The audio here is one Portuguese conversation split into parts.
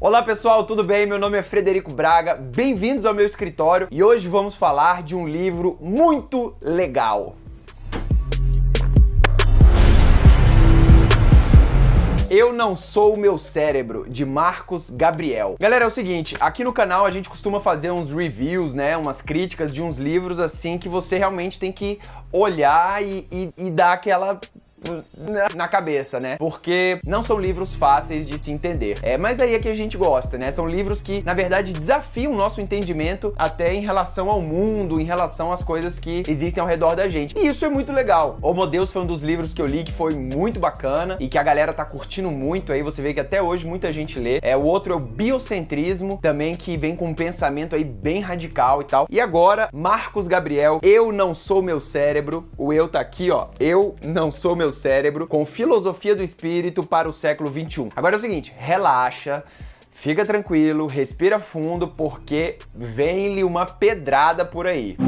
Olá pessoal, tudo bem? Meu nome é Frederico Braga, bem-vindos ao meu escritório e hoje vamos falar de um livro muito legal. Eu Não Sou o Meu Cérebro, de Marcos Gabriel. Galera, é o seguinte, aqui no canal a gente costuma fazer uns reviews, né, umas críticas de uns livros assim que você realmente tem que olhar e dar aquela na cabeça, né? Porque não são livros fáceis de se entender. Mas aí é que a gente gosta, né? São livros que, na verdade, desafiam o nosso entendimento até em relação ao mundo, em relação às coisas que existem ao redor da gente. E isso é muito legal. Homo Deus foi um dos livros que eu li que foi muito bacana e que a galera tá curtindo muito aí. Você vê que até hoje muita gente lê. O outro é o Biocentrismo, também que vem com um pensamento aí bem radical e tal. E agora, Marcos Gabriel, Eu Não Sou Meu Cérebro. O eu tá aqui, ó. Eu Não Sou Meu Cérebro, com filosofia do espírito para o século XXI. Agora é o seguinte, relaxa, fica tranquilo, respira fundo, porque vem-lhe uma pedrada por aí.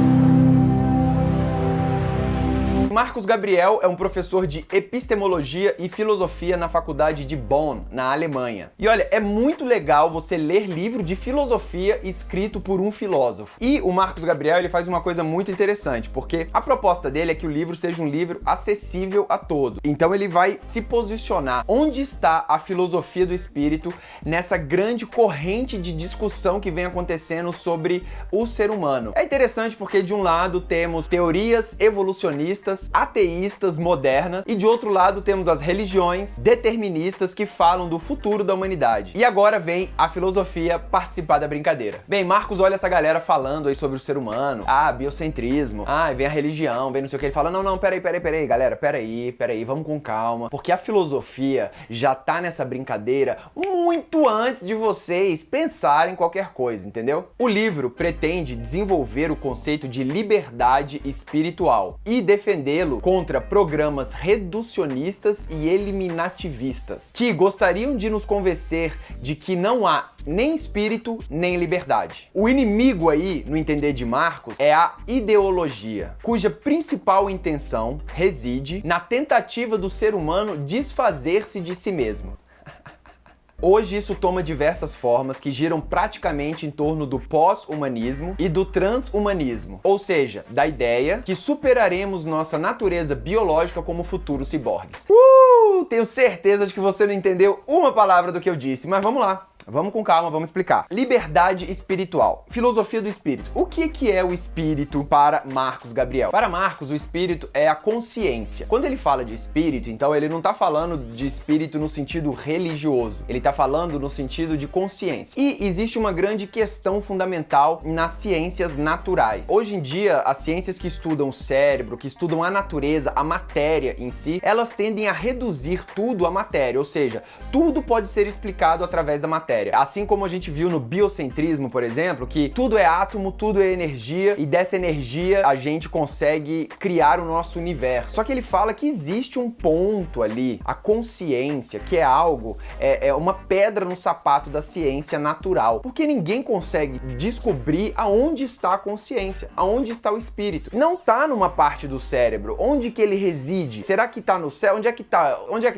Marcos Gabriel é um professor de epistemologia e filosofia na faculdade de Bonn, na Alemanha. E olha, é muito legal você ler livro de filosofia escrito por um filósofo. E o Marcos Gabriel, ele faz uma coisa muito interessante, porque a proposta dele é que o livro seja um livro acessível a todos. Então ele vai se posicionar onde está a filosofia do espírito nessa grande corrente de discussão que vem acontecendo sobre o ser humano. É interessante porque de um lado temos teorias evolucionistas, ateístas modernas, e de outro lado temos as religiões deterministas que falam do futuro da humanidade. E agora vem a filosofia participar da brincadeira. Bem, Marcos olha essa galera falando aí sobre o ser humano, biocentrismo, vem a religião, vem não sei o que, ele fala, não, peraí, galera, peraí, vamos com calma, porque a filosofia já tá nessa brincadeira muito antes de vocês pensarem qualquer coisa, entendeu? O livro pretende desenvolver o conceito de liberdade espiritual e defender contra programas reducionistas e eliminativistas, que gostariam de nos convencer de que não há nem espírito, nem liberdade. O inimigo aí, no entender de Marcos, é a ideologia, cuja principal intenção reside na tentativa do ser humano desfazer-se de si mesmo. Hoje isso toma diversas formas que giram praticamente em torno do pós-humanismo e do transhumanismo, ou seja, da ideia que superaremos nossa natureza biológica como futuros ciborgues. Tenho certeza de que você não entendeu uma palavra do que eu disse, mas vamos lá. Vamos com calma, vamos explicar. Liberdade espiritual. Filosofia do espírito. O que é o espírito para Marcos Gabriel? Para Marcos, o espírito é a consciência. Quando ele fala de espírito, então ele não está falando de espírito no sentido religioso. Ele está falando no sentido de consciência. E existe uma grande questão fundamental nas ciências naturais. Hoje em dia, as ciências que estudam o cérebro, que estudam a natureza, a matéria em si, elas tendem a reduzir tudo à matéria. Ou seja, tudo pode ser explicado através da matéria. Assim como a gente viu no biocentrismo, por exemplo, que tudo é átomo, tudo é energia e dessa energia a gente consegue criar o nosso universo. Só que ele fala que existe um ponto ali, a consciência, que é algo, é uma pedra no sapato da ciência natural, porque ninguém consegue descobrir aonde está a consciência, aonde está o espírito. Não está numa parte do cérebro, onde que ele reside? Será que está no céu? Onde é que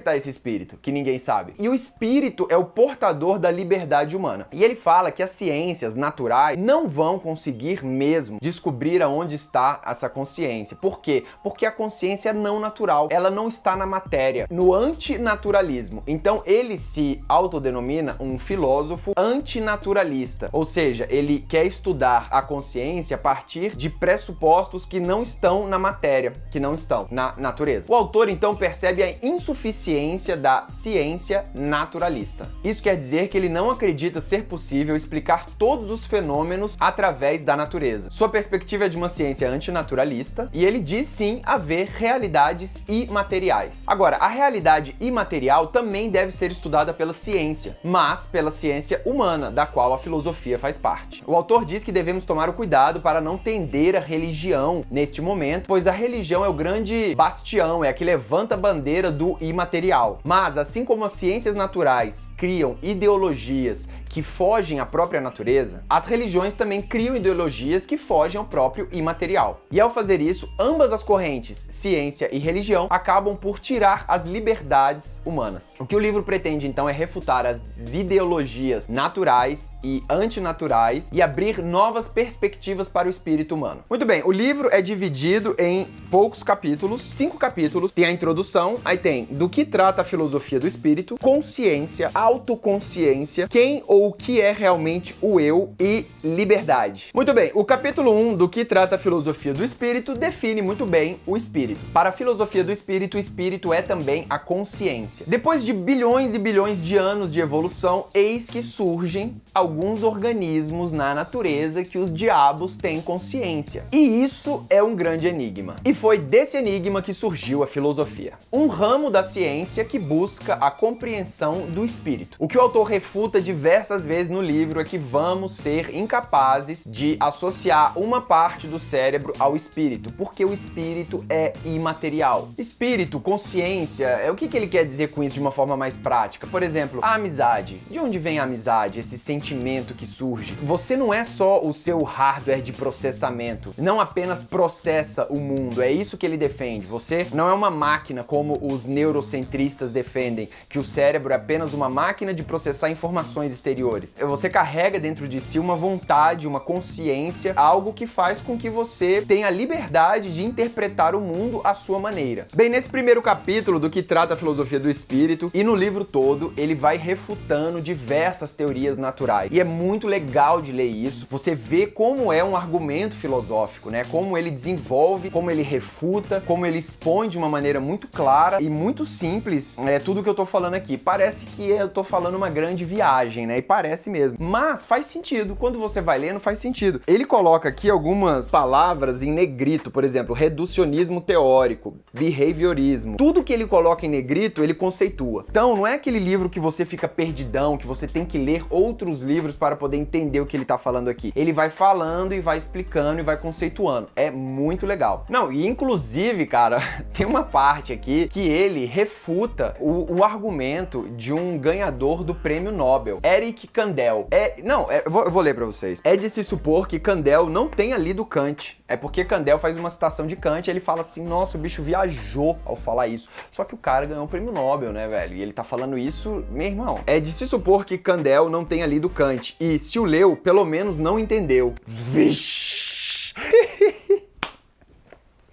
tá esse espírito? Que ninguém sabe. E o espírito é o portador da liberdade humana. E ele fala que as ciências naturais não vão conseguir mesmo descobrir aonde está essa consciência. Por quê? Porque a consciência é não natural. Ela não está na matéria, no antinaturalismo. Então ele se autodenomina um filósofo antinaturalista. Ou seja, ele quer estudar a consciência a partir de pressupostos que não estão na matéria, que não estão na natureza. O autor então percebe a insuficiência da ciência naturalista. Isso quer dizer que ele não acredita ser possível explicar todos os fenômenos através da natureza. Sua perspectiva é de uma ciência antinaturalista e ele diz sim haver realidades imateriais. Agora, a realidade imaterial também deve ser estudada pela ciência, mas pela ciência humana, da qual a filosofia faz parte. O autor diz que devemos tomar o cuidado para não tender a religião neste momento, pois a religião é o grande bastião, é a que levanta a bandeira do imaterial. Mas, assim como as ciências naturais criam ideologias que fogem à própria natureza, as religiões também criam ideologias que fogem ao próprio imaterial. E ao fazer isso, ambas as correntes, ciência e religião, acabam por tirar as liberdades humanas. O que o livro pretende então é refutar as ideologias naturais e antinaturais e abrir novas perspectivas para o espírito humano. Muito bem, o livro é dividido em poucos capítulos, 5 capítulos. Tem a introdução, aí tem do que trata a filosofia do espírito, consciência, autoconsciência, quem ou o que é realmente o eu e liberdade. Muito bem, o capítulo 1 do que trata a filosofia do espírito define muito bem o espírito. Para a filosofia do espírito, o espírito é também a consciência. Depois de bilhões e bilhões de anos de evolução, eis que surgem alguns organismos na natureza que os diabos têm consciência. E isso é um grande enigma. E foi desse enigma que surgiu a filosofia. Um ramo da ciência que busca a compreensão do espírito. O que o autor refuta diversas vezes no livro é que vamos ser incapazes de associar uma parte do cérebro ao espírito, porque o espírito é imaterial. Espírito, consciência, o que ele quer dizer com isso de uma forma mais prática? Por exemplo, a amizade. De onde vem a amizade? Esse sentimento que surge. Você não é só o seu hardware de processamento, não apenas processa o mundo, é isso que ele defende. Você não é uma máquina como os neurocentristas defendem, que o cérebro é apenas uma máquina de processar informações exteriores. Você carrega dentro de si uma vontade, uma consciência, algo que faz com que você tenha a liberdade de interpretar o mundo à sua maneira. Bem, nesse primeiro capítulo do que trata a filosofia do espírito e no livro todo, ele vai refutando diversas teorias naturais. E é muito legal de ler isso. Você vê como é um argumento filosófico, né? Como ele desenvolve, como ele refuta, como ele expõe de uma maneira muito clara e muito simples tudo que eu tô falando aqui. Parece que eu tô falando uma grande viagem, né? E parece mesmo. Mas faz sentido. Quando você vai lendo, faz sentido. Ele coloca aqui algumas palavras em negrito, por exemplo, reducionismo teórico, behaviorismo. Tudo que ele coloca em negrito, ele conceitua. Então, não é aquele livro que você fica perdidão, que você tem que ler outros livros para poder entender o que ele tá falando aqui. Ele vai falando e vai explicando e vai conceituando. É muito legal. Não, e inclusive, cara, tem uma parte aqui que ele refuta o argumento de um ganhador do prêmio Nobel, Eric Kandel. Eu vou ler pra vocês. É de se supor que Kandel não tenha lido Kant. É porque Kandel faz uma citação de Kant e ele fala assim, nossa, o bicho viajou ao falar isso. Só que o cara ganhou o prêmio Nobel, né, velho? E ele tá falando isso, meu irmão. É de se supor que Kandel não tenha lido Kant. E se o leu, pelo menos não entendeu. Vixe!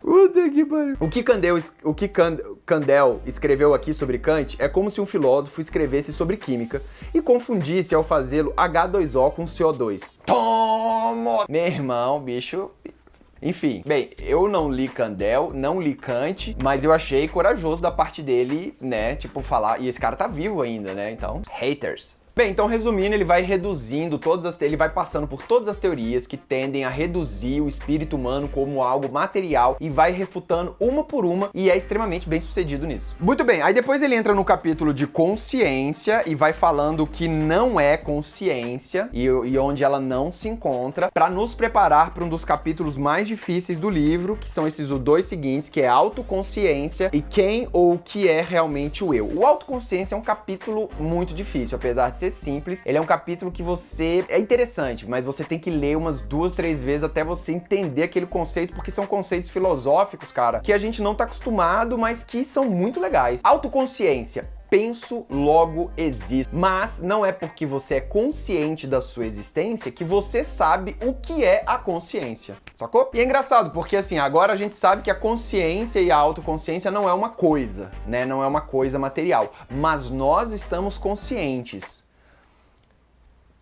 Puta que pariu. O que Kandel escreveu aqui sobre Kant é como se um filósofo escrevesse sobre química e confundisse ao fazê-lo H2O com CO2. Toma! Meu irmão, bicho... Enfim, bem, eu não li Kandel, não li Kant, mas eu achei corajoso da parte dele, né, tipo, falar... E esse cara tá vivo ainda, né, então... Haters. Bem, então resumindo, ele vai reduzindo ele vai passando por todas as teorias que tendem a reduzir o espírito humano como algo material e vai refutando uma por uma e é extremamente bem sucedido nisso. Muito bem, aí depois ele entra no capítulo de consciência e vai falando o que não é consciência e onde ela não se encontra para nos preparar para um dos capítulos mais difíceis do livro, que são esses os dois seguintes, que é autoconsciência e quem ou o que é realmente o eu. O autoconsciência é um capítulo muito difícil, apesar de ser simples, ele é um capítulo que é interessante, mas você tem que ler umas 2, 3 vezes até você entender aquele conceito, porque são conceitos filosóficos, cara, que a gente não tá acostumado, mas que são muito legais. Autoconsciência. Penso, logo existo. Mas não é porque você é consciente da sua existência que você sabe o que é a consciência. Sacou? E é engraçado, porque assim, agora a gente sabe que a consciência e a autoconsciência não é uma coisa, né? Não é uma coisa material. Mas nós estamos conscientes.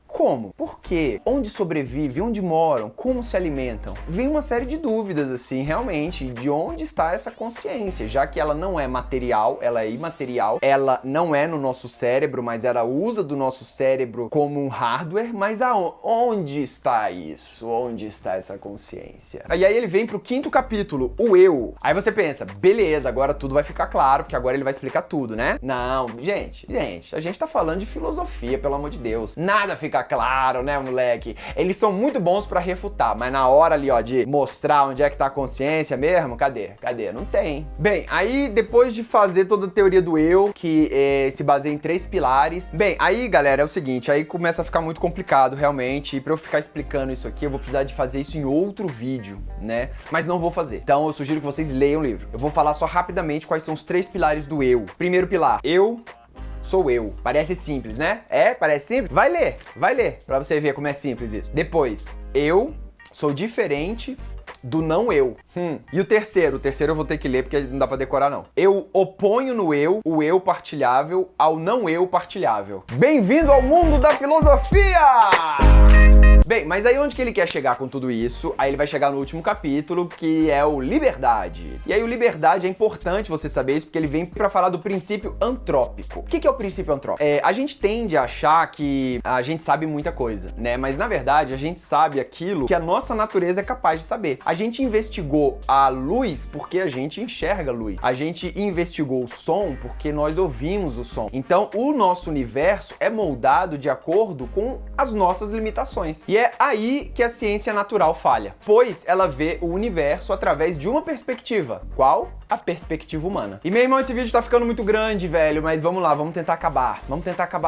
Como? Por quê? Onde sobrevive? Onde moram? Como se alimentam? Vem uma série de dúvidas, assim, realmente, de onde está essa consciência, já que ela não é material, ela é imaterial, ela não é no nosso cérebro, mas ela usa do nosso cérebro como um hardware, mas onde está isso? Onde está essa consciência? E aí ele vem pro 5º capítulo, o eu. Aí você pensa, beleza, agora tudo vai ficar claro, porque agora ele vai explicar tudo, né? Não, gente, a gente tá falando de filosofia, pelo amor de Deus. Nada fica claro, né, moleque? Eles são muito bons pra refutar, mas na hora ali, ó, de mostrar onde é que tá a consciência mesmo, cadê? Não tem. Bem, aí depois de fazer toda a teoria do eu, que se baseia em 3 pilares, bem, aí, galera, é o seguinte, aí começa a ficar muito complicado, realmente, e pra eu ficar explicando isso aqui, eu vou precisar de fazer isso em outro vídeo, né? Mas não vou fazer. Então, eu sugiro que vocês leiam o livro. Eu vou falar só rapidamente quais são os 3 pilares do eu. Primeiro pilar, eu sou eu. Parece simples, né? Parece simples? Vai ler, pra você ver como é simples isso. Depois, eu sou diferente do não eu. E o terceiro eu vou ter que ler porque não dá pra decorar não. Eu oponho no eu, o eu partilhável, ao não eu partilhável. Bem-vindo ao mundo da filosofia! Bem, mas aí onde que ele quer chegar com tudo isso? Aí ele vai chegar no último capítulo, que é o liberdade. E aí o liberdade é importante você saber isso, porque ele vem pra falar do princípio antrópico. O que é o princípio antrópico? A gente tende a achar que a gente sabe muita coisa, né? Mas na verdade a gente sabe aquilo que a nossa natureza é capaz de saber. A gente investigou a luz porque a gente enxerga a luz. A gente investigou o som porque nós ouvimos o som. Então o nosso universo é moldado de acordo com as nossas limitações. E é aí que a ciência natural falha, pois ela vê o universo através de uma perspectiva. Qual? A perspectiva humana. E meu irmão, esse vídeo tá ficando muito grande, velho, mas vamos lá, vamos tentar acabar,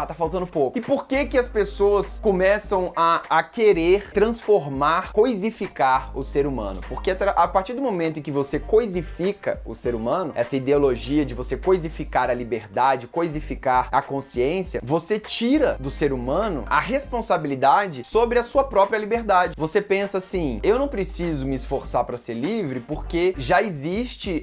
tá faltando pouco. E por que que as pessoas começam a querer transformar, coisificar o ser humano? Porque a partir do momento em que você coisifica o ser humano, essa ideologia de você coisificar a liberdade, coisificar a consciência, você tira do ser humano a responsabilidade sobre a sua própria liberdade. Você pensa assim, eu não preciso me esforçar para ser livre porque já existe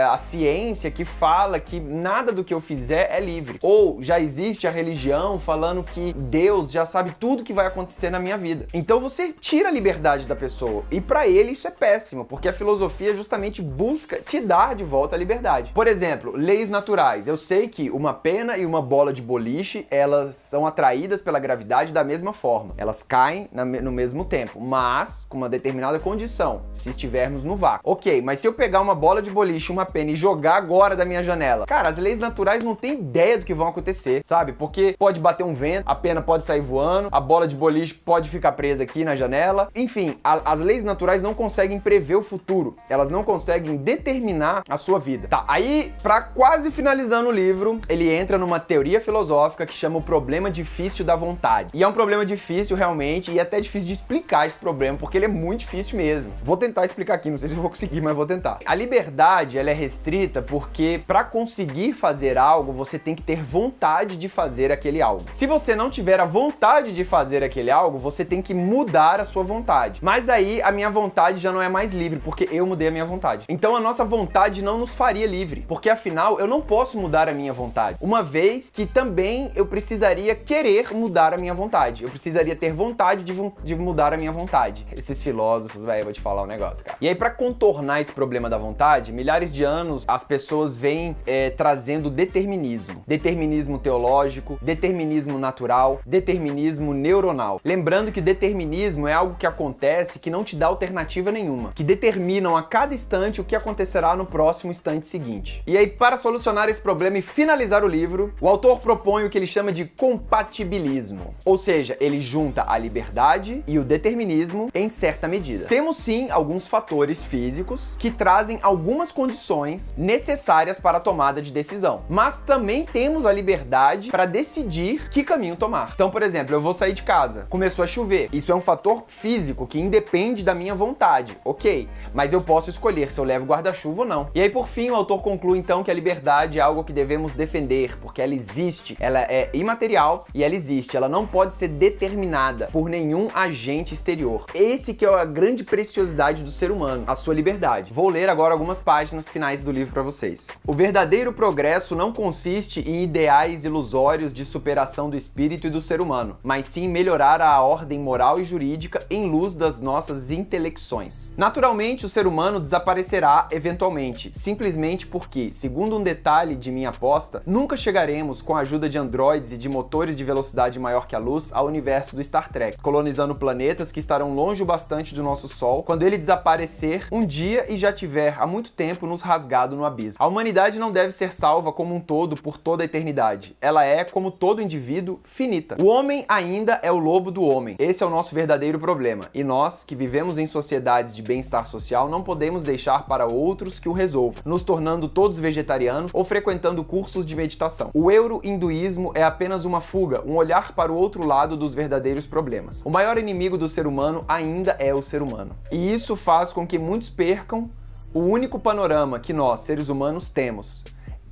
a ciência que fala que nada do que eu fizer é livre. Ou já existe a religião falando que Deus já sabe tudo que vai acontecer na minha vida. Então você tira a liberdade da pessoa. E para ele isso é péssimo, porque a filosofia justamente busca te dar de volta a liberdade. Por exemplo, leis naturais. Eu sei que uma pena e uma bola de boliche, elas são atraídas pela gravidade da mesma forma. Elas caem no mesmo tempo, mas com uma determinada condição, se estivermos no vácuo. Ok, mas se eu pegar uma bola de boliche, uma pena e jogar agora da minha janela, cara, as leis naturais não têm ideia do que vão acontecer, sabe? Porque pode bater um vento, a pena pode sair voando, a bola de boliche pode ficar presa aqui na janela. Enfim, as leis naturais não conseguem prever o futuro, elas não conseguem determinar a sua vida. Tá, aí, pra quase finalizando o livro, ele entra numa teoria filosófica que chama o problema difícil da vontade. E é um problema difícil realmente, e é até difícil de explicar esse problema, porque ele é muito difícil mesmo. Vou tentar explicar aqui, não sei se eu vou conseguir, mas vou tentar. A liberdade, ela é restrita porque para conseguir fazer algo, você tem que ter vontade de fazer aquele algo. Se você não tiver a vontade de fazer aquele algo, você tem que mudar a sua vontade. Mas aí a minha vontade já não é mais livre, porque eu mudei a minha vontade. Então a nossa vontade não nos faria livre, porque afinal eu não posso mudar a minha vontade. Uma vez que também eu precisaria querer mudar a minha vontade. Eu precisaria ter vontade de mudar a minha vontade. Esses filósofos, velho, eu vou te falar um negócio, cara. E aí, pra contornar esse problema da vontade, milhares de anos as pessoas vêm trazendo determinismo. Determinismo teológico, determinismo natural, determinismo neuronal. Lembrando que determinismo é algo que acontece que não te dá alternativa nenhuma, que determinam a cada instante o que acontecerá no próximo instante seguinte. E aí, para solucionar esse problema e finalizar o livro, o autor propõe o que ele chama de compatibilismo. Ou seja, ele junta a liberdade e o determinismo em certa medida. Temos sim alguns fatores físicos que trazem algumas condições necessárias para a tomada de decisão, mas também temos a liberdade para decidir que caminho tomar. Então, por exemplo, eu vou sair de casa, começou a chover, isso é um fator físico que independe da minha vontade, ok, mas eu posso escolher se eu levo guarda-chuva ou não. E aí, por fim, o autor conclui então que a liberdade é algo que devemos defender, porque ela existe, ela é imaterial e ela existe, ela não pode ser determinada por nenhum agente exterior. Esse que é a grande preciosidade do ser humano, a sua liberdade. Vou ler agora algumas páginas finais do livro para vocês. O verdadeiro progresso não consiste em ideais ilusórios de superação do espírito e do ser humano, mas sim melhorar a ordem moral e jurídica em luz das nossas intelecções. Naturalmente, o ser humano desaparecerá eventualmente, simplesmente porque, segundo um detalhe de minha aposta, nunca chegaremos com a ajuda de androides e de motores de velocidade maior que a luz ao universo do Star Trek, colonizando planetas que estarão longe o bastante do nosso Sol quando ele desaparecer um dia e já tiver há muito tempo tempo nos rasgado no abismo. A humanidade não deve ser salva como um todo por toda a eternidade. Ela é, como todo indivíduo, finita. O homem ainda é o lobo do homem. Esse é o nosso verdadeiro problema. E nós, que vivemos em sociedades de bem-estar social, não podemos deixar para outros que o resolvam, nos tornando todos vegetarianos ou frequentando cursos de meditação. O euro-hinduísmo é apenas uma fuga, um olhar para o outro lado dos verdadeiros problemas. O maior inimigo do ser humano ainda é o ser humano. E isso faz com que muitos percam o único panorama que nós, seres humanos, temos.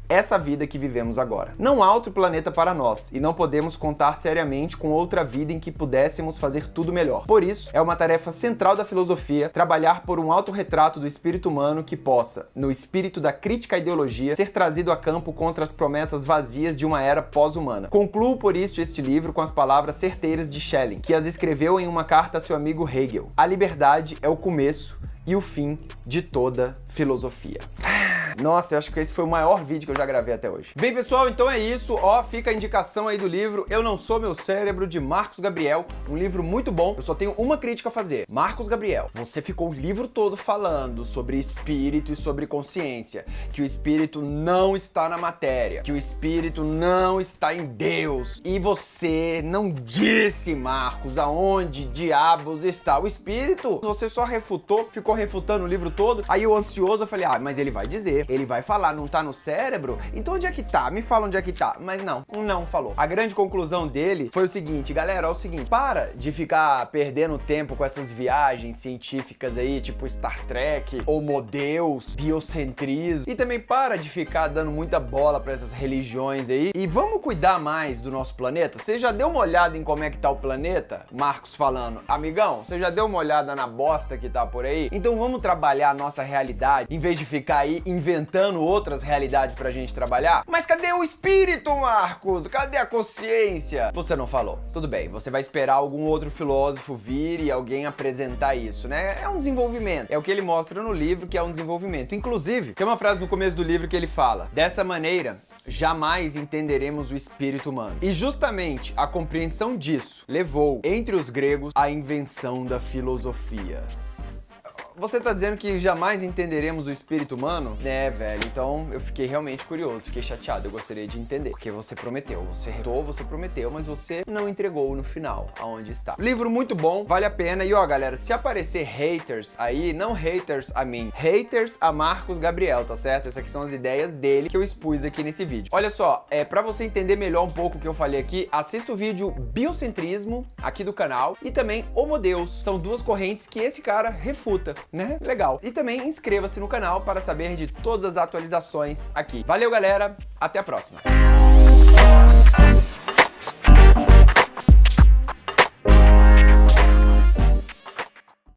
Essa vida que vivemos agora. Não há outro planeta para nós, e não podemos contar seriamente com outra vida em que pudéssemos fazer tudo melhor. Por isso, é uma tarefa central da filosofia trabalhar por um autorretrato do espírito humano que possa, no espírito da crítica à ideologia, ser trazido a campo contra as promessas vazias de uma era pós-humana. Concluo por isso este livro com as palavras certeiras de Schelling, que as escreveu em uma carta a seu amigo Hegel. A liberdade é o começo e o fim de toda filosofia. Nossa, eu acho que esse foi o maior vídeo que eu já gravei até hoje. Bem, pessoal, então é isso. Ó, fica a indicação aí do livro Eu Não Sou Meu Cérebro, de Marcos Gabriel. Um livro muito bom. Eu só tenho uma crítica a fazer. Marcos Gabriel, você ficou o livro todo falando sobre espírito e sobre consciência. Que o espírito não está na matéria. Que o espírito não está em Deus. E você não disse, Marcos, aonde diabos está o espírito? Você só refutou, ficou refutando o livro todo. Aí eu ansioso, eu falei, mas ele vai dizer. Ele vai falar, não tá no cérebro? Então onde é que tá? Me fala onde é que tá. Mas não falou. A grande conclusão dele foi o seguinte, galera, é o seguinte, para de ficar perdendo tempo com essas viagens científicas aí, tipo Star Trek, Homo Deus, biocentrismo, e também para de ficar dando muita bola pra essas religiões aí, e vamos cuidar mais do nosso planeta? Você já deu uma olhada em como é que tá o planeta? Marcos falando, amigão, você já deu uma olhada na bosta que tá por aí? Então vamos trabalhar a nossa realidade, em vez de ficar aí inventando outras realidades pra gente trabalhar? Mas cadê o espírito, Marcos? Cadê a consciência? Você não falou. Tudo bem, você vai esperar algum outro filósofo vir e alguém apresentar isso, né? É um desenvolvimento. É o que ele mostra no livro, que é um desenvolvimento. Inclusive, tem uma frase no começo do livro que ele fala: dessa maneira, jamais entenderemos o espírito humano. E justamente a compreensão disso levou, entre os gregos, à invenção da filosofia. Você tá dizendo que jamais entenderemos o espírito humano? É, velho, então eu fiquei realmente curioso, fiquei chateado, eu gostaria de entender. Porque você prometeu, você prometeu, mas você não entregou no final, aonde está. Livro muito bom, vale a pena. E ó, galera, se aparecer haters aí, não haters a mim, haters a Marcos Gabriel, tá certo? Essas aqui são as ideias dele que eu expus aqui nesse vídeo. Olha só, pra você entender melhor um pouco o que eu falei aqui, assista o vídeo Biocentrismo, aqui do canal, e também Homo Deus. São duas correntes que esse cara refuta, né? Legal. E também inscreva-se no canal para saber de todas as atualizações aqui. Valeu, galera. Até a próxima.